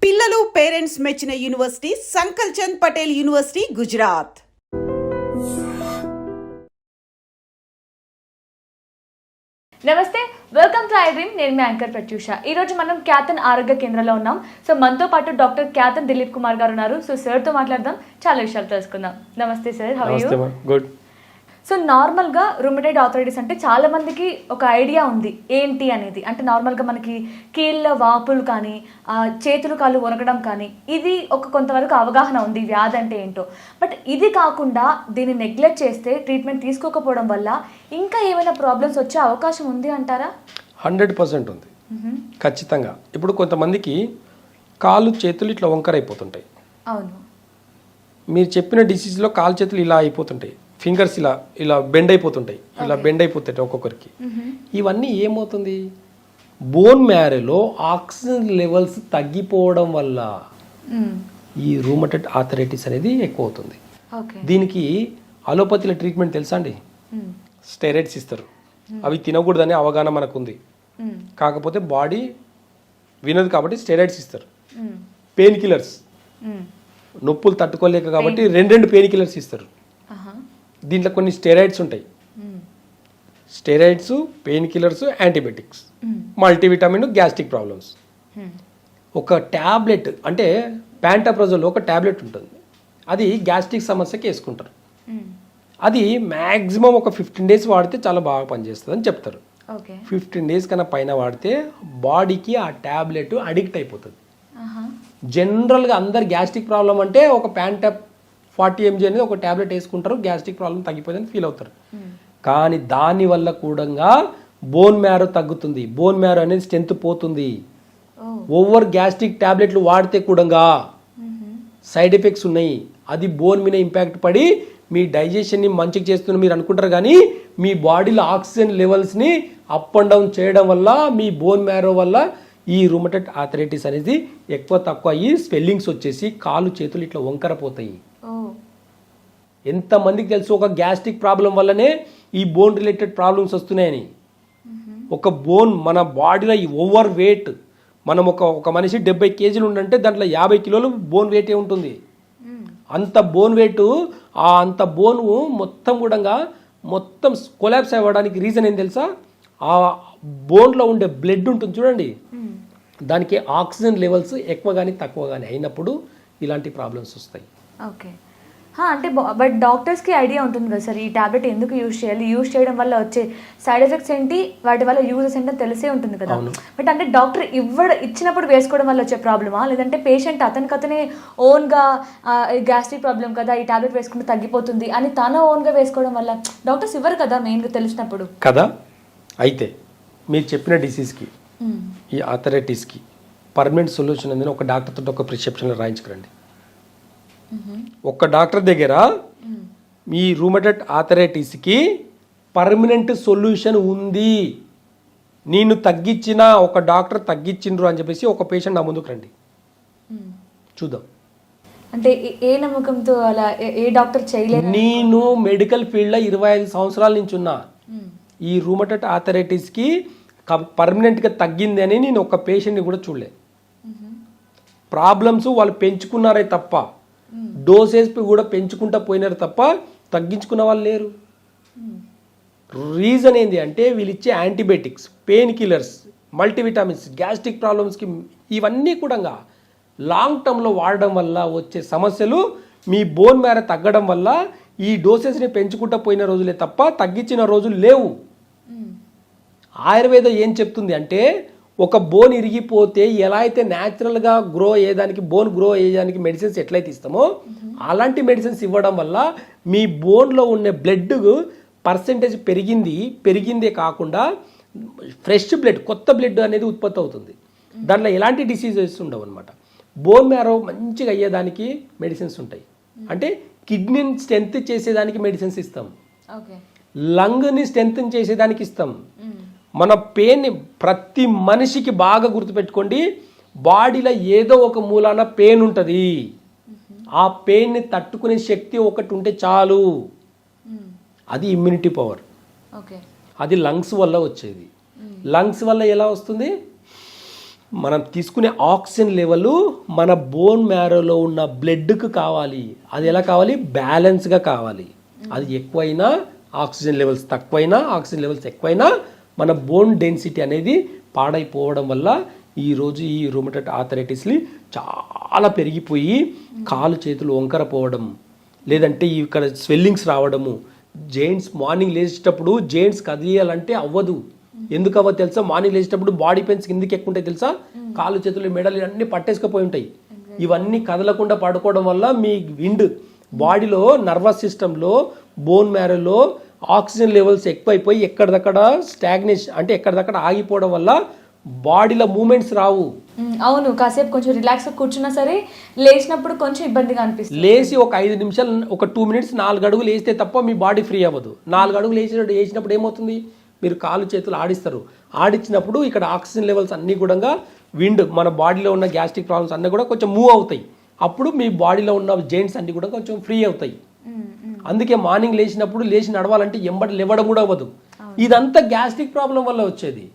పిల్లలు పేరెంట్స్ మెచ్చిన university సంకల్ Chand Patel university Gujarat. నమస్తే, వెల్కమ్ టు ఐ డ్రీమ్. నేను మీ యాంకర్ ప్రత్యూష. ఈ రోజు మనం క్యాథన్ ఆరోగ్య కేంద్రంలో ఉన్నాం. సో మనతో పాటు డాక్టర్ క్యాథన్ దిలీప్ కుమార్ గారు ఉన్నారు. సో సార్తో మాట్లాడదాం, చాలా విషయాలు తెలుసుకుందాం. నమస్తే sir, how are you? Good. So నార్మల్గా రుమటైడ్ ఆర్థరైటిస్ అంటే చాలా మందికి ఒక ఐడియా ఉంది ఏంటి అనేది. అంటే నార్మల్గా మనకి కీళ్ళ వాపులు కానీ చేతులు కాళ్ళు వరగడం కానీ ఇది కొంతవరకు అవగాహన ఉంది వ్యాధి అంటే ఏంటో. బట్ ఇది కాకుండా దీన్ని నెగ్లెక్ట్ చేస్తే, ట్రీట్మెంట్ తీసుకోకపోవడం వల్ల ఇంకా ఏమైనా ప్రాబ్లమ్స్ వచ్చే అవకాశం ఉంది అంటారా? 100% ఉంది, ఖచ్చితంగా. ఇప్పుడు కొంతమందికి కాళ్ళు చేతులు ఇట్లా వంకరైపోతుంటాయి. అవును, మీరు చెప్పిన డిసీజ్లో కాళ్ళు చేతులు ఇలా అయిపోతుంటాయి, ఫింగర్స్ ఇలా ఇలా బెండ్ అయిపోతుంటాయి, ఇలా బెండ్ అయిపోతుంటాయి ఒక్కొక్కరికి. ఇవన్నీ ఏమవుతుంది? బోన్ మ్యారోలో ఆక్సిజన్ లెవెల్స్ తగ్గిపోవడం వల్ల ఈ రూమటైడ్ ఆర్థరైటిస్ అనేది ఎక్కువ అవుతుంది. దీనికి అలోపతిలో ట్రీట్మెంట్ తెలుసా అండి? స్టెరాయిడ్స్ ఇస్తారు. అవి తినకూడదనే అవగాహన మనకుంది, కాకపోతే బాడీ వినదు కాబట్టి స్టెరాయిడ్స్ ఇస్తారు. పెయిన్ కిల్లర్స్, నొప్పులు తట్టుకోలేక కాబట్టి రెండు పెయిన్ కిల్లర్స్ ఇస్తారు. దీంట్లో కొన్ని స్టెరాయిడ్స్ ఉంటాయి. Steroids, pain killers, antibiotics, multivitamin, gastric problems. ఒక ట్యాబ్లెట్ అంటే ప్యాంటాప్రోజోల్ ఒక ట్యాబ్లెట్ ఉంటుంది, అది గ్యాస్ట్రిక్ సమస్యకి వేసుకుంటారు. అది మ్యాక్సిమం ఒక 15 days వాడితే చాలా బాగా పనిచేస్తుంది అని చెప్తారు. 15 days కన్నా పైన వాడితే బాడీకి ఆ ట్యాబ్లెట్ అడిక్ట్ అయిపోతుంది. జనరల్గా అందరు గ్యాస్ట్రిక్ ప్రాబ్లం అంటే ఒక 40 mg అనేది ఒక ట్యాబ్లెట్ వేసుకుంటారు, గ్యాస్ట్రిక్ ప్రాబ్లం తగ్గిపోయిందని ఫీల్ అవుతారు. కానీ దానివల్ల కూడా బోన్ మ్యారో తగ్గుతుంది, బోన్ మ్యారో అనేది స్ట్రెంత్ పోతుంది. ఓవర్ గ్యాస్ట్రిక్ ట్యాబ్లెట్లు వాడితే కూడా సైడ్ ఎఫెక్ట్స్ ఉన్నాయి. అది బోన్ మీద ఇంపాక్ట్ పడి మీ డైజెషన్ని మంచిగా చేస్తుంది మీరు అనుకుంటారు, కానీ మీ బాడీలో ఆక్సిజన్ లెవెల్స్ని అప్ అండ్ డౌన్ చేయడం వల్ల మీ బోన్ మ్యారో వల్ల ఈ రూమటైడ్ ఆర్థరైటిస్ అనేది ఎక్కువ తక్కువ అయ్యి స్వెల్లింగ్స్ వచ్చేసి కాళ్ళు చేతులు ఇట్లా వంకరపోతాయి. ఎంతమందికి తెలుసు ఒక గ్యాస్ట్రిక్ ప్రాబ్లం వల్లనే ఈ బోన్ రిలేటెడ్ ప్రాబ్లమ్స్ వస్తున్నాయని? ఒక బోన్ మన బాడీలో ఈ ఓవర్ వెయిట్, మనం ఒక మనిషి 70 kg ఉండంటే దాంట్లో 50 kg బోన్ వెయిటే ఉంటుంది. అంత బోన్ వెయిట్, అంత బోన్ మొత్తం కూడా మొత్తం కొలాప్స్ అవ్వడానికి రీజన్ ఏం తెలుసా? ఆ బోన్లో ఉండే బ్లడ్ ఉంటుంది చూడండి, దానికి ఆక్సిజన్ లెవెల్స్ ఎక్కువ కానీ తక్కువ కానీ అయినప్పుడు ఇలాంటి ప్రాబ్లమ్స్ వస్తాయి. ఓకే, అంటే బట్ డాక్టర్స్కి ఐడియా ఉంటుంది కదా సార్, ఈ టాబ్లెట్ ఎందుకు యూజ్ చేయాలి, యూజ్ చేయడం వల్ల వచ్చే సైడ్ ఎఫెక్ట్స్ ఏంటి, వాటి వల్ల యూజెస్ ఏంటో తెలిసే ఉంటుంది కదా. బట్ అంటే డాక్టర్ ఇచ్చినప్పుడు వేసుకోవడం వల్ల వచ్చే ప్రాబ్లమా, లేదంటే పేషెంట్ అతనే ఓన్గా గ్యాస్ట్రిక్ ప్రాబ్లం కదా ఈ టాబ్లెట్ వేసుకుంటే తగ్గిపోతుంది అని తన ఓన్గా వేసుకోవడం వల్ల డాక్టర్స్ ఇవ్వరు కదా మెయిన్గా తెలిసినప్పుడు కదా? అయితే మీరు చెప్పిన డిసీజ్కి, ఈ ఆర్థరైటిస్కి పర్మనెంట్ సొల్యూషన్ అనేది ఒక డాక్టర్తో ఒక ప్రిస్క్రిప్షన్లో రాయించుకురండి. ఒక డాక్టర్ దగ్గర మీ రూమటైడ్ ఆర్థరైటిస్కి పర్మనెంట్ సొల్యూషన్ ఉంది, నేను తగ్గించిన ఒక డాక్టర్ తగ్గించిండ్రు అని చెప్పేసి ఒక పేషెంట్ నా ముందుకు రండి, చూద్దాం. అంటే ఏ నమ్మకంతో అలా ఏ డాక్టర్ చేయలేదు? నేను మెడికల్ ఫీల్డ్లో 25 సంవత్సరాల నుంచి ఉన్నా. ఈ రూమటైడ్ ఆర్థరైటిస్కి పర్మనెంట్గా తగ్గింది అని నేను ఒక పేషెంట్ని కూడా చూడలే. ప్రాబ్లమ్స్ వాళ్ళు పెంచుకున్నారే తప్ప, డోసేజ్ కూడా పెంచుకుంటా పోయినారు తప్ప తగ్గించుకున్న వాళ్ళు లేరు. రీజన్ ఏంటి అంటే వీళ్ళు ఇచ్చే యాంటీబయాటిక్స్, పెయిన్ కిల్లర్స్, మల్టీవిటామిన్స్, గ్యాస్ట్రిక్ ప్రాబ్లమ్స్కి ఇవన్నీ కూడా లాంగ్ టర్మ్లో వాడడం వల్ల వచ్చే సమస్యలు మీ బోన్ మ్యారో తగ్గడం వల్ల ఈ డోసెస్ని పెంచుకుంటా పోయిన రోజులే తప్ప తగ్గించిన రోజులు లేవు. ఆయుర్వేదం ఏం చెప్తుంది అంటే ఒక బోన్ ఇరిగిపోతే ఎలా అయితే న్యాచురల్గా గ్రో అయ్యేదానికి, బోన్ గ్రో అయ్యేదానికి మెడిసిన్స్ ఎట్లయితే ఇస్తామో అలాంటి మెడిసిన్స్ ఇవ్వడం వల్ల మీ బోన్లో ఉన్న బ్లడ్ పర్సెంటేజ్ పెరిగిందే కాకుండా ఫ్రెష్ బ్లడ్, కొత్త బ్లడ్ అనేది ఉత్పత్తి అవుతుంది. దాంట్లో ఎలాంటి డిసీజెస్ ఉండవు అనమాట. బోన్ మ్యారో మంచిగా అయ్యేదానికి మెడిసిన్స్ ఉంటాయి. అంటే కిడ్నీని స్ట్రెంత్ చేసేదానికి మెడిసిన్స్ ఇస్తాం, లంగ్ని స్ట్రెంత్ చేసేదానికి ఇస్తాం. మన పెయిన్ని ప్రతి మనిషికి బాగా గుర్తుపెట్టుకోండి, బాడీలో ఏదో ఒక మూలాన పెయిన్ ఉంటుంది. ఆ పెయిన్ని తట్టుకునే శక్తి ఒకటి ఉంటే చాలు, అది ఇమ్యూనిటీ పవర్. అది లంగ్స్ వల్ల వచ్చేది. లంగ్స్ వల్ల ఎలా వస్తుంది? మనం తీసుకునే ఆక్సిజన్ లెవెల్ మన బోన్ మ్యారోలో ఉన్న బ్లడ్కి కావాలి. అది ఎలా కావాలి? బ్యాలెన్స్గా కావాలి. అది ఎక్కువైనా ఆక్సిజన్ లెవెల్స్ తక్కువైనా, ఆక్సిజన్ లెవెల్స్ ఎక్కువైనా మన బోన్ డెన్సిటీ అనేది పాడైపోవడం వల్ల ఈరోజు ఈ రుమటైడ్ ఆర్థరైటిస్లు చాలా పెరిగిపోయి కాలు చేతులు వంకర పోవడం, లేదంటే ఇక్కడ స్వెల్లింగ్స్ రావడము. జెయింట్స్ మార్నింగ్ లేచేటప్పుడు జెయింట్స్ కదిలియాలంటే అవ్వదు. ఎందుకు అవ్వదు తెలుసా? మార్నింగ్ లేచేటప్పుడు బాడీ పెయిన్స్ కిందకి ఎక్కువ ఉంటాయి తెలుసా? కాళ్ళు చేతులు మెడలు అన్నీ పట్టేసుకుపోయి ఉంటాయి. ఇవన్నీ కదలకుండా పడుకోవడం వల్ల మీ విండ్ బాడీలో నర్వస్ సిస్టంలో బోన్ మ్యారోలో ఆక్సిజన్ లెవెల్స్ ఎక్కువైపోయి ఎక్కడిదక్కడ స్టాగ్నేషన్ అంటే ఎక్కడిదక్కడ ఆగిపోవడం వల్ల బాడీలో మూమెంట్స్ రావు. అవును, కాసేపు కొంచెం రిలాక్స్గా కూర్చున్నా సరే లేచినప్పుడు కొంచెం ఇబ్బందిగా అనిపిస్తుంది. లేచి ఒక 5 నిమిషాలు ఒక 2 మినిట్స్ 4 అడుగులు వేస్తే తప్ప మీ బాడీ ఫ్రీ అవ్వదు. 4 అడుగులు వేసినప్పుడు ఏమవుతుంది? మీరు కాళ్ళు చేతులు ఆడిస్తారు. ఆడించినప్పుడు ఇక్కడ ఆక్సిజన్ లెవెల్స్ అన్నీ కూడా విండ్ మన బాడీలో ఉన్న గ్యాస్ట్రిక్ ప్రాబ్లమ్స్ అన్నీ కూడా కొంచెం మూవ్ అవుతాయి. అప్పుడు మీ బాడీలో ఉన్న జెయింట్స్ అన్నీ కూడా కొంచెం ఫ్రీ అవుతాయి. అందుకే మార్నింగ్ లేచినప్పుడు లేచి నడవాలంటే ఎంబడి లేవడం కూడా అవ్వదు. ఇదంతా గ్యాస్ట్రిక్ ప్రాబ్లం వల్ల వచ్చేది.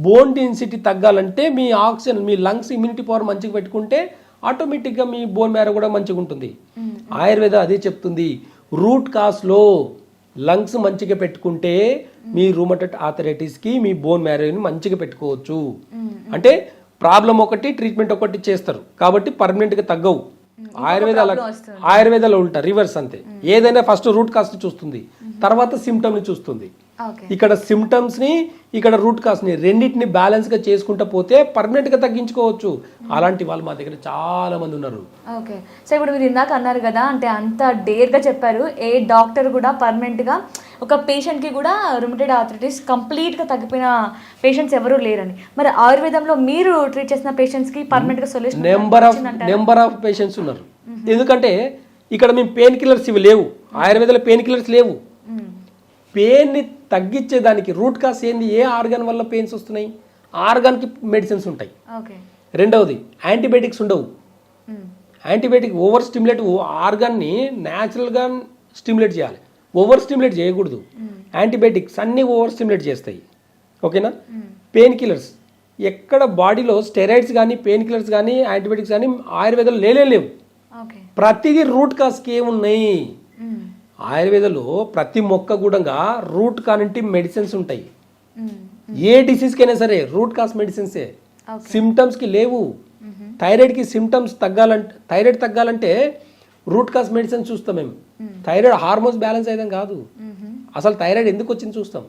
బోన్ డెన్సిటీ తగ్గాలంటే మీ ఆక్సిజన్ మీ లంగ్స్ ఇమ్యూనిటీ పవర్ మంచిగా పెట్టుకుంటే ఆటోమేటిక్గా మీ బోన్ మ్యారో కూడా మంచిగా ఉంటుంది. ఆయుర్వేద అదే చెప్తుంది, రూట్ కాస్లో లంగ్స్ మంచిగా పెట్టుకుంటే మీ రూమటైడ్ ఆర్థరైటిస్కి మీ బోన్ మ్యారోని మంచిగా పెట్టుకోవచ్చు. అంటే ప్రాబ్లం ఒకటి ట్రీట్మెంట్ ఒకటి చేస్తారు కాబట్టి పర్మనెంట్గా తగ్గవు. ఆయుర్వేదాలో ఉంటా రివర్స్ అంతే. ఏదైనా ఫస్ట్ రూట్ కాస్ట్ చూస్తుంది, తర్వాత సిమ్టమ్ ని చూస్తుంది. ఇక్కడ సిమ్టమ్స్ ని ఇక్కడ రూట్ కాస్ ని రెండింటిని బ్యాలెన్స్ గా చేసుకుంటా పోతే పర్మనెంట్ గా తగ్గించుకోవచ్చు. అలాంటి వాళ్ళు మా దగ్గర చాలా మంది ఉన్నారు. ఓకే, సో ఇప్పుడు మీరు ఇందాక అన్నారు కదా, అంటే అంత డేర్ గా చెప్పారు, ఏ డాక్టర్ కూడా పర్మనెంట్ గా ఒక పేషెంట్ కి కూడా రుమటైడ్ ఆర్థరైటిస్ కంప్లీట్ గా తగ్గిపోయిన పేషెంట్స్ ఎవరు లేరని. మరి ఆయుర్వేదంలో మీరు ట్రీట్ చేసిన పేషెంట్స్ కి పర్మనెంట్ గా సొల్యూషన్ నెంబర్ ఆఫ్ పేషెంట్స్ ఉన్నారు. ఎందుకంటే ఇక్కడ మేము పెయిన్ కిల్లర్స్ ఇవి లేవు, ఆయుర్వేదంలో పెయిన్ కిల్లర్స్ లేవు. పెయిన్ ని తగ్గించేదానికి రూట్ కాస్ ఏంది? ఏ ఆర్గాన్ వల్ల పెయిన్స్ వస్తున్నాయి? ఆర్గాన్కి మెడిసిన్స్ ఉంటాయి. రెండవది యాంటీబయాటిక్స్ ఉండవు. యాంటీబయాటిక్ ఓవర్ స్టిమ్యులేట్ ఆర్గాన్ని న్యాచురల్గా స్టిమ్యులేట్ చేయాలి, ఓవర్ స్టిమ్యులేట్ చేయకూడదు. యాంటీబయాటిక్స్ అన్నీ ఓవర్ స్టిమ్యులేట్ చేస్తాయి. ఓకేనా? పెయిన్ కిల్లర్స్ ఎక్కడ బాడీలో స్టెరాయిడ్స్ కానీ పెయిన్ కిల్లర్స్ కానీ యాంటీబయాటిక్స్ కానీ ఆయుర్వేదంలో లేవు. ప్రతిదీ రూట్ కాస్కి ఏమున్నాయి? ఆయుర్వేదంలో ప్రతి మొక్క కూడా రూట్ కానింటి మెడిసిన్స్ ఉంటాయి. ఏ డిసీజ్కైనా సరే రూట్ కాస్ మెడిసిన్సే. సిమ్టమ్స్కి లేవు. థైరాయిడ్కి సిమ్టమ్స్ థైరాయిడ్ తగ్గాలంటే రూట్ కాస్ మెడిసిన్ చూస్తాం మేము. థైరాయిడ్ హార్మోన్స్ బ్యాలెన్స్ అయ్యడం కాదు, అసలు థైరాయిడ్ ఎందుకు వచ్చింది చూస్తాం.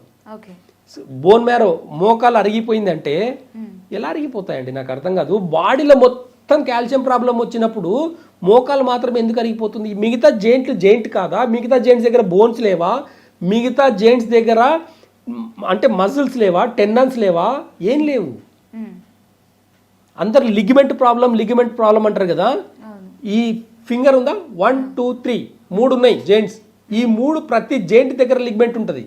బోన్ మ్యారో మోకాలు అరిగిపోయిందంటే ఎలా అరిగిపోతాయండి? నాకు అర్థం కాదు. బాడీలో మొత్తం కాల్షియం ప్రాబ్లం వచ్చినప్పుడు మోకాలు మాత్రం ఎందుకు అరిగిపోతుంది? మిగతా జెయింట్ కాదా? మిగతా జెయింట్స్ దగ్గర బోన్స్ లేవా? మిగతా జెయింట్స్ దగ్గర అంటే మజిల్స్ లేవా? టెండన్స్ లేవా? ఏం లేవు. అందరు లిగమెంట్ ప్రాబ్లం అంటారు కదా. ఈ ఫింగర్ ఉందా? 1 2 3 3 ఉన్నాయి జెయింట్స్. ఈ 3 ప్రతి జెయింట్ దగ్గర లిగమెంట్ ఉంటుంది.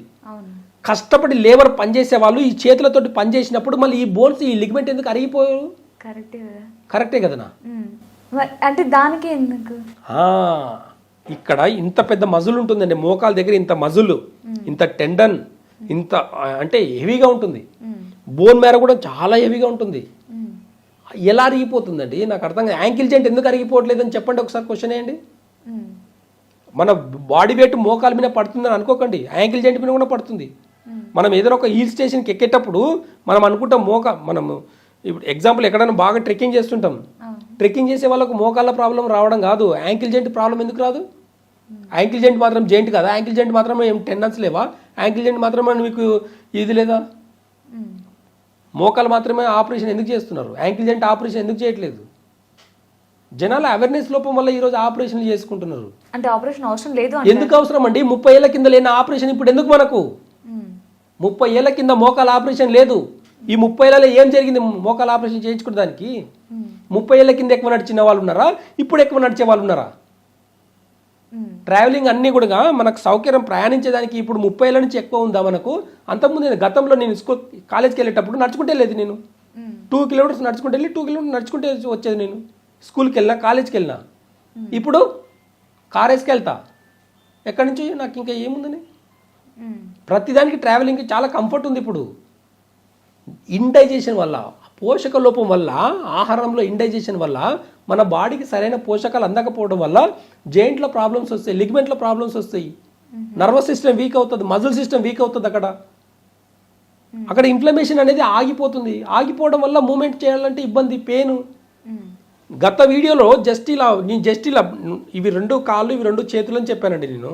కష్టపడి లేబర్ పనిచేసే వాళ్ళు ఈ చేతులతోటి పనిచేసినప్పుడు మళ్ళీ ఈ బోన్స్ ఈ లిగమెంట్ ఎందుకు అరిగిపోయారు? కరెక్టే కదనా? అంటే దానికి ఎందుకు? ఇక్కడ ఇంత పెద్ద మజుల్ ఉంటుందండి మోకాల దగ్గర, ఇంత మజుల్, ఇంత టెండన్, ఇంత అంటే హెవీగా ఉంటుంది. బోన్ మ్యారో కూడా చాలా హెవీగా ఉంటుంది. ఎలా అరిగిపోతుందండి? నాకు అర్థం కాదు. యాంకిల్ జాయింట్ ఎందుకు అరిగిపోవట్లేదని చెప్పండి ఒకసారి, క్వశ్చన్ వేయండి. మన బాడీ వెయిట్ మోకాల మీద పడుతుందని అనుకోకండి, యాంకిల్ జాయింట్ మీద కూడా పడుతుంది. మనం ఏదైనా ఒక హిల్ స్టేషన్కి ఎక్కేటప్పుడు మనం అనుకుంటాం మనము ఇప్పుడు ఎగ్జాంపుల్ ఎక్కడైనా బాగా ట్రెక్కింగ్ చేస్తుంటాం. ట్రెక్కింగ్ చేసే వాళ్ళకు మోకాళ్ళ ప్రాబ్లం రావడం కాదు, యాంకిల్ జాయింట్ ప్రాబ్లం ఎందుకు రాదు? యాంకిల్ జాయింట్ మాత్రం జాయింట్ కదా? యాంకిల్ జాయింట్ మాత్రమే ఏం టెండన్స్ లేవా? యాంకిల్ జాయింట్ మాత్రమే మీకు ఇది లేదా? మోకాలు మాత్రమే ఆపరేషన్ ఎందుకు చేస్తున్నారు? యాంకిల్ జాయింట్ ఆపరేషన్ ఎందుకు చేయట్లేదు? జనాల అవేర్నెస్ లోపం వల్ల ఈరోజు ఆపరేషన్లు చేసుకుంటున్నారు. అంటే ఆపరేషన్ అవసరం లేదు. ఎందుకు అవసరం అండి? 30 ఏళ్ల కింద లేని ఆపరేషన్ ఇప్పుడు ఎందుకు మనకు? 30 ఏళ్ల కింద మోకాల ఆపరేషన్ లేదు. ఈ 30 ఏళ్ళలో ఏం జరిగింది మోకాల ఆపరేషన్ చేయించుకునే దానికి? 30 ఏళ్ల కింద ఎక్కువ నడిచిన వాళ్ళు ఉన్నారా? ఇప్పుడు ఎక్కువ నడిచే వాళ్ళు ఉన్నారా? ట్రావెలింగ్ అన్నీ కూడా మనకు సౌకర్యం ప్రయాణించేదానికి ఇప్పుడు 30 ఏళ్ళ నుంచి ఎక్కువ ఉందా మనకు? అంతకుముందు గతంలో నేను కాలేజ్కి వెళ్ళేటప్పుడు నడుచుకుంటే లేదు, నేను 2 కిలోమీటర్స్ నడుచుకుంటే వెళ్ళి 2 కిలోమీటర్స్ నడుచుకుంటే వచ్చేది నేను స్కూల్కి వెళ్ళినా కాలేజ్కి వెళ్ళినా. ఇప్పుడు కార్ వేసుకెళ్తా, ఎక్కడి నుంచి నాకు ఇంకా ఏముందని? ప్రతిదానికి ట్రావెలింగ్కి చాలా కంఫర్ట్ ఉంది. ఇప్పుడు ఇండైజేషన్ వల్ల పోషక లోపం వల్ల, ఆహారంలో ఇండైజెషన్ వల్ల, మన బాడీకి సరైన పోషకాలు అందకపోవడం వల్ల జాయింట్లో ప్రాబ్లమ్స్ వస్తాయి, లిగ్మెంట్లో ప్రాబ్లమ్స్ వస్తాయి, నర్వస్ సిస్టమ్ వీక్ అవుతుంది, మజిల్ సిస్టమ్ వీక్ అవుతుంది. అక్కడ ఇన్ఫ్లమేషన్ అనేది ఆగిపోతుంది. ఆగిపోవడం వల్ల మూమెంట్ చేయాలంటే ఇబ్బంది, పెయిన్. గత వీడియోలో జస్ట్ ఇలా ఇవి 2 కాళ్ళు, ఇవి 2 చేతులు అని చెప్పానండి నేను.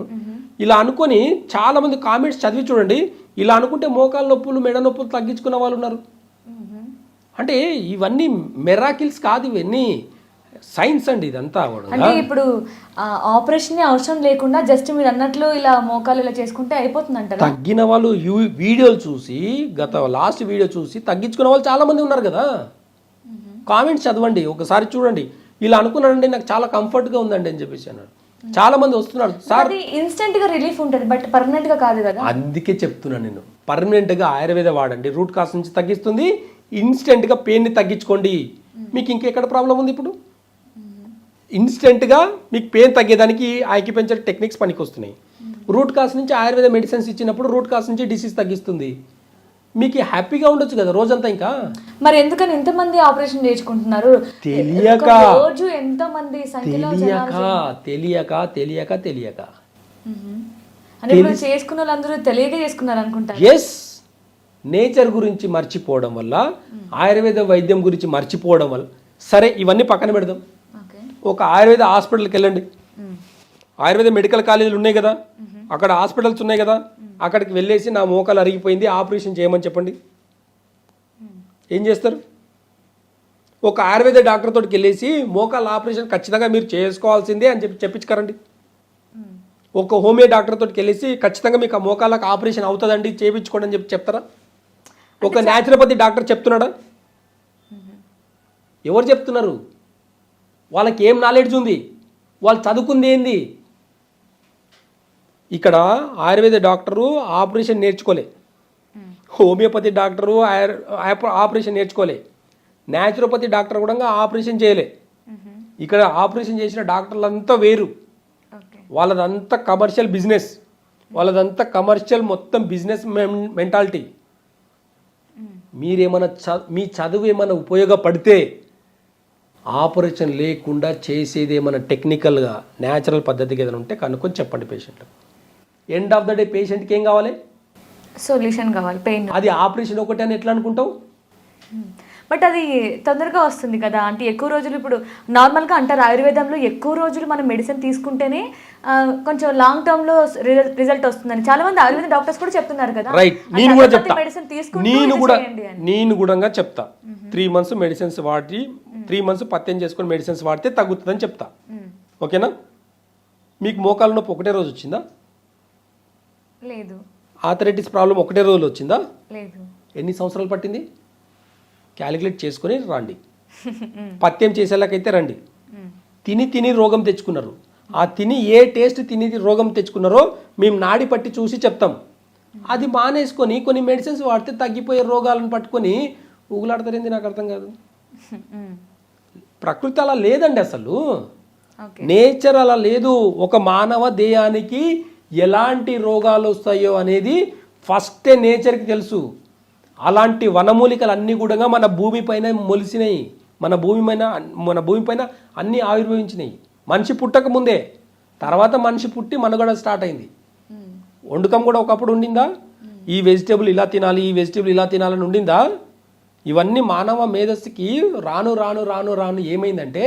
ఇలా అనుకొని చాలా మంది కామెంట్స్ చదివి చూడండి. ఇలా అనుకుంటే మోకాళ్ళ నొప్పులు, మెడ నొప్పులు తగ్గించుకున్న వాళ్ళు ఉన్నారు. అంటే ఇవన్నీ మెరాకిల్స్ కాదు, ఇవన్నీ సైన్స్ అండి ఇదంతా. అంటే ఇప్పుడు ఆపరేషన్ అవసరం లేకుండా జస్ట్ మీరు అన్నట్లు ఇలా మోకాలు ఇలా చేసుకుంటే అయిపోతుంది అంటారు. తగ్గిన వాళ్ళు వీడియోలు చూసి, లాస్ట్ వీడియో చూసి తగ్గించుకున్న వాళ్ళు చాలా మంది ఉన్నారు కదా. కామెంట్స్ చదవండి, ఒకసారి చూడండి. ఇలా అనుకున్నానండి, నాకు చాలా కంఫర్ట్గా ఉందండి అని చెప్పేసి అన్నారు. చాలా మంది వస్తున్నారు సార్. ఇన్స్టెంట్ గా రిలీఫ్ ఉంటుంది, బట్ పర్మనెంట్ గా కాదు కదా. అందుకే చెప్తున్నాను నేను, పర్మనెంట్ గా ఆయుర్వేద వాడండి, రూట్ కాస్ నుంచి తగ్గిస్తుంది. ఇన్స్టెంట్ గా పెయిన్ ని తగ్గించుకోండి. మీకు ఇంకెక్కడ ప్రాబ్లం ఉంది? ఇప్పుడు ఇన్స్టెంట్ గా మీకు పెయిన్ తగ్గేదానికి ఆక్యుపెంచర్ టెక్నిక్స్ పనికి వస్తున్నాయి. రూట్ కాస్ నుంచి ఆయుర్వేద మెడిసిన్స్ ఇచ్చినప్పుడు రూట్ కాస్ నుంచి డిసీజ్ తగ్గిస్తుంది. మీకు హ్యాపీగా ఉండొచ్చు కదా రోజంతా. ఇంకా మరి ఎందుకని ఇంతమంది ఆపరేషన్ చేసుకుంటున్నారు? తెలియక, రోజు ఎంతో మంది సంఖ్యలో తెలియక అంటే ఇప్పుడు చేసుకున్న వాళ్ళందరూ తెలియక చేసుకున్నారు అనుకుంటారు. ఎస్, నేచర్ గురించి మర్చిపోవడం వల్ల, ఆయుర్వేద వైద్యం గురించి మర్చిపోవడం వల్ల. సరే, ఇవన్నీ పక్కన పెడదాం. ఒక ఆయుర్వేద హాస్పిటల్కి వెళ్ళండి. ఆయుర్వేద మెడికల్ కాలేజీలు ఉన్నాయి కదా, అక్కడ హాస్పిటల్స్ ఉన్నాయి కదా, అక్కడికి వెళ్ళేసి నా మోకాలు అరిగిపోయింది, ఆపరేషన్ చేయమని చెప్పండి. ఏం చేస్తారు? ఒక ఆయుర్వేద డాక్టర్ తోటికి వెళ్ళేసి మోకాల ఆపరేషన్ ఖచ్చితంగా మీరు చేసుకోవాల్సిందే అని చెప్పించుకారండి. ఒక హోమియో డాక్టర్ తోటికి వెళ్ళేసి ఖచ్చితంగా మీకు ఆ మోకాళ్ళకి ఆపరేషన్ అవుతుందండి, చేయించుకోండి అని చెప్తారా? ఒక న్యాచురోపతి డాక్టర్ చెప్తున్నాడా? ఎవరు చెప్తున్నారు? వాళ్ళకి ఏం నాలెడ్జ్ ఉంది? వాళ్ళు చదువుకుంది ఏంది? ఇక్కడ ఆయుర్వేద డాక్టరు ఆపరేషన్ నేర్చుకోలే, హోమియోపతి డాక్టరు ఆపరేషన్ నేర్చుకోలే, న్యాచురోపతి డాక్టర్ కూడా ఆపరేషన్ చేయలే. ఇక్కడ ఆపరేషన్ చేసిన డాక్టర్లంతా వేరు. వాళ్ళదంతా కమర్షియల్ బిజినెస్, వాళ్ళదంతా కమర్షియల్ మొత్తం బిజినెస్ మెంటాలిటీ. మీరేమన్నా మీ చదువు ఏమైనా ఉపయోగపడితే ఆపరేషన్ లేకుండా చేసేది ఏమైనా టెక్నికల్గా న్యాచురల్ పద్ధతికి ఏదైనా ఉంటే కనుక్కొని చెప్పండి patient. End of the day పేషెంట్కి ఏం కావాలి? సొల్యూషన్ కావాలి, పెయిన్. అది ఆపరేషన్ ఒకటి అని ఎట్లా అనుకుంటావు? బట్ అది తొందరగా వస్తుంది కదా. అంటే ఎక్కువ రోజులు, ఇప్పుడు నార్మల్గా అంటారు ఆయుర్వేదంలో ఎక్కువ రోజులు మనం మెడిసిన్ తీసుకుంటేనే కొంచెం లాంగ్ టర్మ్ లో రిజల్ట్ వస్తుందని చాలా మంది ఆయుర్వేద డాక్టర్స్ కూడా చెప్తున్నారు కదా. రైట్, నేను కూడా చెప్తా. మెడిసిన్ నేను కూడా చెప్తా 3 months మెడిసిన్స్ వాడి 3 months పత్యం చేసుకొని మెడిసిన్స్ వాడితే తగ్గుతుందని చెప్తా. ఓకేనా? మీకు మోకాలు నొప్పి ఒకటే రోజు వచ్చిందా? లేదు. ఆర్థరైటిస్ ప్రాబ్లం ఒకటే రోజులో వచ్చిందా? లేదు. ఎన్ని సంవత్సరాలు పట్టింది? క్యాలిక్యులేట్ చేసుకొని రండి. పత్యం చేసేలాకైతే రండి. తిని రోగం తెచ్చుకున్నారు. ఆ ఏ టేస్ట్ తిని రోగం తెచ్చుకున్నారో మేము నాడి పట్టి చూసి చెప్తాం. అది మానేసుకొని కొన్ని మెడిసిన్స్ వాడితే తగ్గిపోయే రోగాలను పట్టుకొని ఊగులాడతారేంది? నాకు అర్థం కాదు. ప్రకృతి అలా లేదండి అసలు, నేచర్ అలా లేదు. ఒక మానవ దేహానికి ఎలాంటి రోగాలు వస్తాయో అనేది ఫస్టే నేచర్కి తెలుసు. అలాంటి వనమూలికలు అన్నీ కూడా మన భూమిపైన మొలిసినాయి. మన భూమిపైన అన్నీ ఆవిర్భవించినాయి మనిషి పుట్టక ముందే. తర్వాత మనిషి పుట్టి మనుగడ స్టార్ట్ అయింది. వండుకం కూడా ఒకప్పుడు ఉండిందా? ఈ వెజిటేబుల్ ఇలా తినాలి, ఈ వెజిటేబుల్ ఇలా తినాలని ఉండిందా? ఇవన్నీ మానవ మేధస్సుకి రాను ఏమైందంటే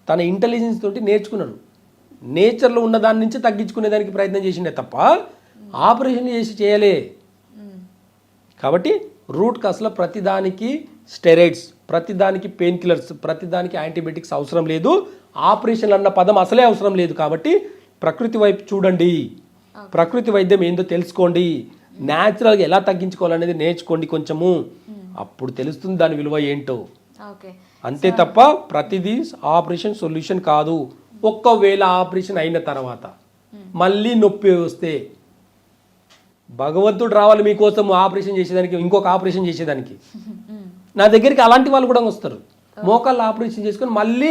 తన ఇంటెలిజెన్స్ తోటి నేర్చుకున్నాడు. నేచర్లో ఉన్న దాని నుంచి తగ్గించుకునేదానికి ప్రయత్నం చేసిండే తప్ప ఆపరేషన్ చేయలే. కాబట్టి రూట్ కాస్లో ప్రతిదానికి స్టెరాయిడ్స్, ప్రతిదానికి పెయిన్ కిల్లర్స్, ప్రతిదానికి యాంటీబయాటిక్స్ అవసరం లేదు. ఆపరేషన్ అన్న పదం అసలే అవసరం లేదు. కాబట్టి ప్రకృతి వైపు చూడండి, ప్రకృతి వైద్యం ఏందో తెలుసుకోండి, న్యాచురల్గా ఎలా తగ్గించుకోవాలనేది నేర్చుకోండి కొంచెము. అప్పుడు తెలుస్తుంది దాని విలువ ఏంటో. అంతే తప్ప ప్రతిదీ ఆపరేషన్ సొల్యూషన్ కాదు. ఒక్కవేళ ఆపరేషన్ అయిన తర్వాత మళ్ళీ నొప్పి వస్తే భగవంతుడు రావాలి మీకోసం ఆపరేషన్ చేసేదానికి, ఇంకొక ఆపరేషన్ చేసేదానికి. నా దగ్గరికి అలాంటి వాళ్ళు కూడా వస్తారు. మోకాళ్ళ ఆపరేషన్ చేసుకొని మళ్ళీ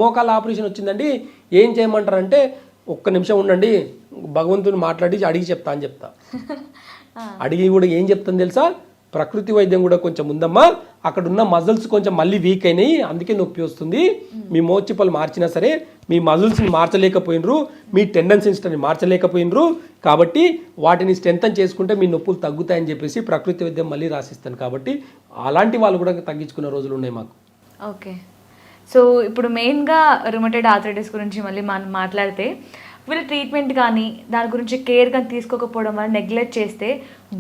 మోకాళ్ళ ఆపరేషన్ వచ్చిందండి, ఏం చేయమంటారంటే ఒక్క నిమిషం ఉండండి, భగవంతుని మాట్లాడి అడిగి చెప్తా అని చెప్తా. అడిగి కూడా ఏం చెప్తాను తెలుసా? ప్రకృతి వైద్యం కూడా కొంచెం ఉందమ్మా, అక్కడ ఉన్న మజిల్స్ కొంచెం మళ్ళీ వీక్ అయినాయి, అందుకే నొప్పి వస్తుంది. మీ మోచిప్పలు మార్చినా సరే మీ మజిల్స్ని మార్చలేకపోయినరు, మీ టెండెన్సీస్ని మార్చలేకపోయినరు, కాబట్టి వాటిని స్ట్రెంథన్ చేసుకుంటే మీ నొప్పులు తగ్గుతాయని చెప్పేసి ప్రకృతి వైద్యం మళ్ళీ రాసిస్తాను. కాబట్టి అలాంటి వాళ్ళు కూడా తగ్గించుకున్న రోజులు ఉన్నాయి మాకు. ఓకే, సో ఇప్పుడు మెయిన్గా రుమటైడ్ ఆర్థరైటిస్ గురించి మళ్ళీ మనం మాట్లాడితే, వీళ్ళు ట్రీట్మెంట్ కానీ దాని గురించి కేర్ కానీ తీసుకోకపోవడం వల్ల నెగ్లెక్ట్ చేస్తే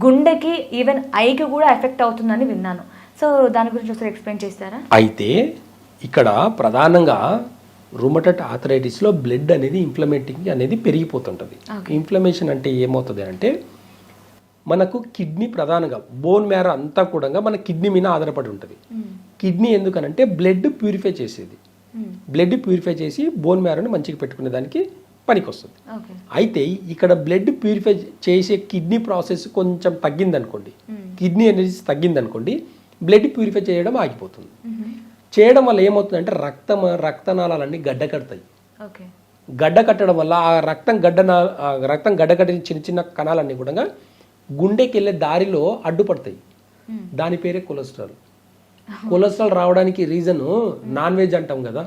గుండెకి ఈవెన్ ఐకి కూడా ఎఫెక్ట్ అవుతుందని విన్నాను. సో దాని గురించి ఒకసారి ఎక్స్ప్లెయిన్ చేస్తారా? అయితే ఇక్కడ ప్రధానంగా రుమటైడ్ ఆర్థరైటిస్లో బ్లడ్ అనేది ఇన్ఫ్లమేటింగ్ అనేది పెరిగిపోతుంటుంది. ఇన్ఫ్లమేషన్ అంటే ఏమవుతుంది అంటే మనకు కిడ్నీ ప్రధానంగా బోన్ మ్యారో అంతా కూడా మన కిడ్నీ మీద ఆధారపడి ఉంటుంది. కిడ్నీ ఎందుకనంటే బ్లడ్ ప్యూరిఫై చేసేది, బ్లడ్ ప్యూరిఫై చేసి బోన్ మ్యారోని మంచిగా పెట్టుకునే దానికి పనికి వస్తుంది. అయితే ఇక్కడ బ్లడ్ ప్యూరిఫై చేసే కిడ్నీ ప్రాసెస్ కొంచెం తగ్గిందనుకోండి, కిడ్నీ ఎనర్జీ తగ్గిందనుకోండి, బ్లడ్ ప్యూరిఫై చేయడం ఆగిపోతుంది. చేయడం వల్ల ఏమవుతుందంటే రక్తనాళాలన్నీ గడ్డ కడతాయి. గడ్డ కట్టడం వల్ల ఆ రక్తం గడ్డకట్టిన చిన్న చిన్న కణాలన్నీ కూడా గుండెకి వెళ్ళే దారిలో అడ్డుపడతాయి. దాని పేరే కొలెస్ట్రాల్. కొలెస్ట్రాల్ రావడానికి రీజన్ నాన్ వెజ్ అంటాం కదా,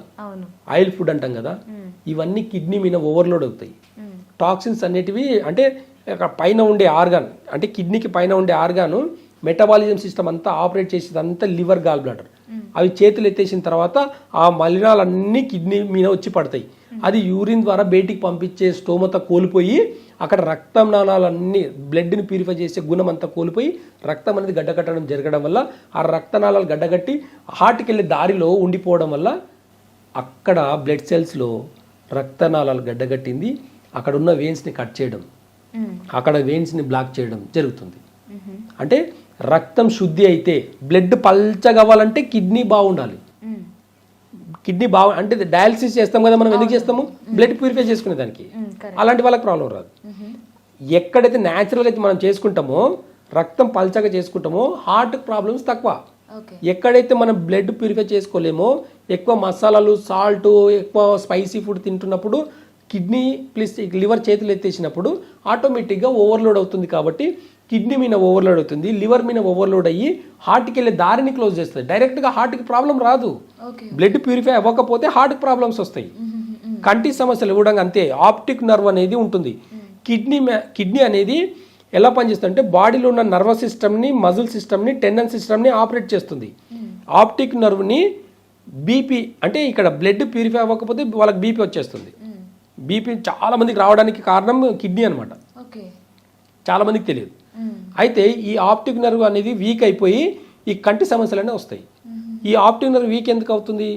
ఆయిల్ ఫుడ్ అంటాం కదా, ఇవన్నీ కిడ్నీ మీద ఓవర్లోడ్ అవుతాయి. టాక్సిన్స్ అనేటివి అంటే పైన ఉండే ఆర్గాన్, అంటే కిడ్నీకి పైన ఉండే ఆర్గాను మెటబాలిజం సిస్టమ్ అంతా ఆపరేట్ చేసేది అంతా లివర్, గాల్ బ్లాడర్. అవి చేతులు ఎత్తేసిన తర్వాత ఆ మలినాలన్నీ కిడ్నీ మీద వచ్చి పడతాయి. అది యూరిన్ ద్వారా బయటికి పంపించే స్తోమత కోల్పోయి అక్కడ రక్తం నాళాలన్నీ బ్లడ్ని ప్యూరిఫై చేసే గుణం అంతా కోల్పోయి రక్తం అనేది గడ్డకట్టడం జరగడం వల్ల ఆ రక్తనాళాలు గడ్డగట్టి హార్ట్కి వెళ్ళే దారిలో ఉండిపోవడం వల్ల అక్కడ బ్లడ్ సెల్స్లో రక్తనాళాలు గడ్డగట్టింది, అక్కడ ఉన్న వెయిన్స్ని కట్ చేయడం, అక్కడ వెయిన్స్ని బ్లాక్ చేయడం జరుగుతుంది. అంటే రక్తం శుద్ధి అయితే బ్లడ్ పల్చగవ్వాలంటే కిడ్నీ బాగుండాలి. కిడ్నీ అంటే డయాలసిస్ చేస్తాం కదా మనం, ఎందుకు చేస్తాము? బ్లడ్ ప్యూరిఫై చేసుకునే దానికి. అలాంటి వాళ్ళకి ప్రాబ్లం రాదు. ఎక్కడైతే న్యాచురల్ అయితే మనం చేసుకుంటామో, రక్తం పల్చగా చేసుకుంటామో, హార్ట్ ప్రాబ్లమ్స్ తక్కువ. ఎక్కడైతే మనం బ్లడ్ ప్యూరిఫై చేసుకోలేమో, ఎక్కువ మసాలాలు, సాల్ట్, ఎక్కువ స్పైసీ ఫుడ్ తింటున్నప్పుడు కిడ్నీ ప్లస్ లివర్ చేతులు ఎత్తేసినప్పుడు ఆటోమేటిక్గా ఓవర్లోడ్ అవుతుంది. కాబట్టి కిడ్నీ మీద ఓవర్లోడ్ అవుతుంది, లివర్ మీద ఓవర్లోడ్ అయ్యి హార్ట్కి వెళ్ళే దారిని క్లోజ్ చేస్తుంది. డైరెక్ట్గా హార్ట్కి ప్రాబ్లం రాదు. బ్లడ్ ప్యూరిఫై అవ్వకపోతే హార్ట్కి ప్రాబ్లమ్స్ వస్తాయి. కంటి సమస్యలు కూడా అంతే. ఆప్టిక్ నర్వ్ అనేది ఉంటుంది. కిడ్నీ అనేది ఎలా పనిచేస్తుంది అంటే బాడీలో ఉన్న నర్వస్ సిస్టమ్ని, మజిల్ సిస్టమ్ని, టెండన్ సిస్టమ్ని ఆపరేట్ చేస్తుంది. ఆప్టిక్ నర్వ్ని బీపీ అంటే ఇక్కడ బ్లడ్ ప్యూరిఫై అవ్వకపోతే వాళ్ళకి బీపీ వచ్చేస్తుంది. బీపీ చాలా మందికి రావడానికి కారణం కిడ్నీ అనమాట. చాలా మందికి తెలియదు. అయితే ఈ ఆప్టిక్ నర్వ్ అనేది వీక్ అయిపోయి ఈ కంటి సమస్యలనే వస్తాయి. ఈ ఆప్టిక్ నర్వ్ వీక్ ఎందుకు అవుతుంది?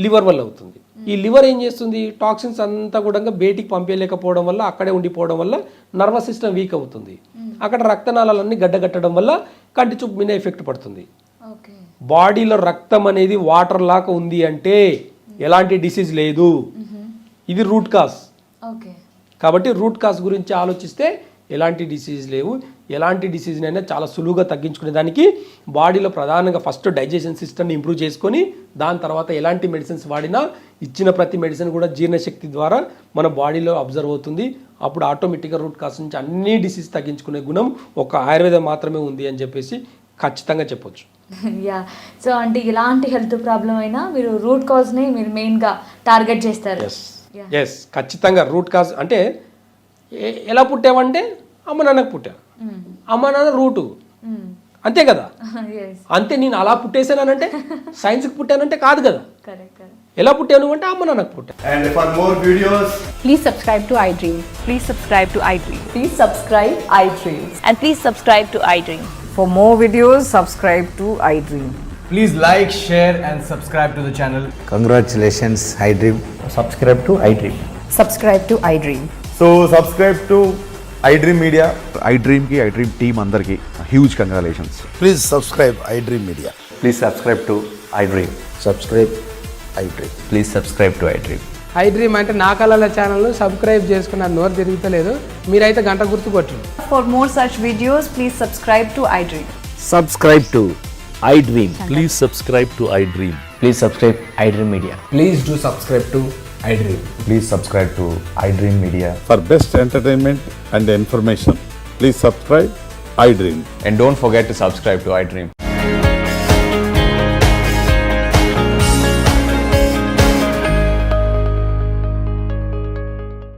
లివర్ వల్ల అవుతుంది. ఈ లివర్ ఏం చేస్తుంది? టాక్సిన్స్ అంతా కూడా బయటికి పంపించలేకపోవడం వల్ల, అక్కడే ఉండిపోవడం వల్ల నర్వస్ సిస్టమ్ వీక్ అవుతుంది. అక్కడ రక్తనాళాలన్నీ గడ్డగట్టడం వల్ల కంటి చూపు మీద ఎఫెక్ట్ పడుతుంది. బాడీలో రక్తం అనేది వాటర్ లాగా ఉంది అంటే ఎలాంటి డిసీజ్ లేదు. ఇది రూట్ కాజ్. కాబట్టి రూట్ కాజ్ గురించి ఆలోచిస్తే ఎలాంటి డిసీజ్ లేవు. ఎలాంటి డిసీజ్నైనా చాలా సులువుగా తగ్గించుకునే దానికి బాడీలో ప్రధానంగా ఫస్ట్ డైజెషన్ సిస్టమ్ని ఇంప్రూవ్ చేసుకొని దాని తర్వాత ఎలాంటి మెడిసిన్స్ వాడినా ఇచ్చిన ప్రతి మెడిసిన్ కూడా జీర్ణశక్తి ద్వారా మన బాడీలో అబ్జర్వ్ అవుతుంది. అప్పుడు ఆటోమేటిక్గా రూట్ కాజ్ నుంచి అన్ని డిసీజ్ తగ్గించుకునే గుణం ఒక ఆయుర్వేదం మాత్రమే ఉంది అని చెప్పేసి ఖచ్చితంగా చెప్పొచ్చు. యా, సో అంటే ఎలాంటి హెల్త్ ప్రాబ్లం అయినా మీరు రూట్ కాజ్ని మీరు మెయిన్గా టార్గెట్ చేస్తారు. ఎస్, ఖచ్చితంగా రూట్ కాజ్ అంటే ఎలా పుట్టావంటే అమ్మ నాన్నకు పుట్టా, అమ్మ నాన్న రూటు, అంతే కదా. అంతే, నేను అలా పుట్టేసానంటే సైన్స్కి పుట్టానంటే కాదు కదా. ఎలా పుట్టాను అంటే అమ్మ నాన్నకు పుట్టా. And for more videos, Please subscribe to iDream. Please subscribe to iDream. Please subscribe iDream. And please subscribe to iDream. For more videos, subscribe to iDream. please like, share and subscribe to the channel. Congratulations, iDream. Subscribe to iDream. Subscribe to iDream. So subscribe to iDream Media. iDream team andarki huge congratulations. Please subscribe iDream Media. Please subscribe to iDream. Subscribe iDream. Please subscribe to iDream. iDream అంటే నా కళల ఛానల్ను subscribe చేసుకున్న నోరు తిరుగుతలేదు, మీరైతే గంట గుర్తు కొట్టండి. For more such videos, please subscribe to iDream. Subscribe to iDream. Please subscribe to iDream. Please subscribe iDream Media. Please do subscribe to iDream. Please subscribe to iDream Media. For best entertainment and information, please subscribe iDream. And don't forget to subscribe to iDream.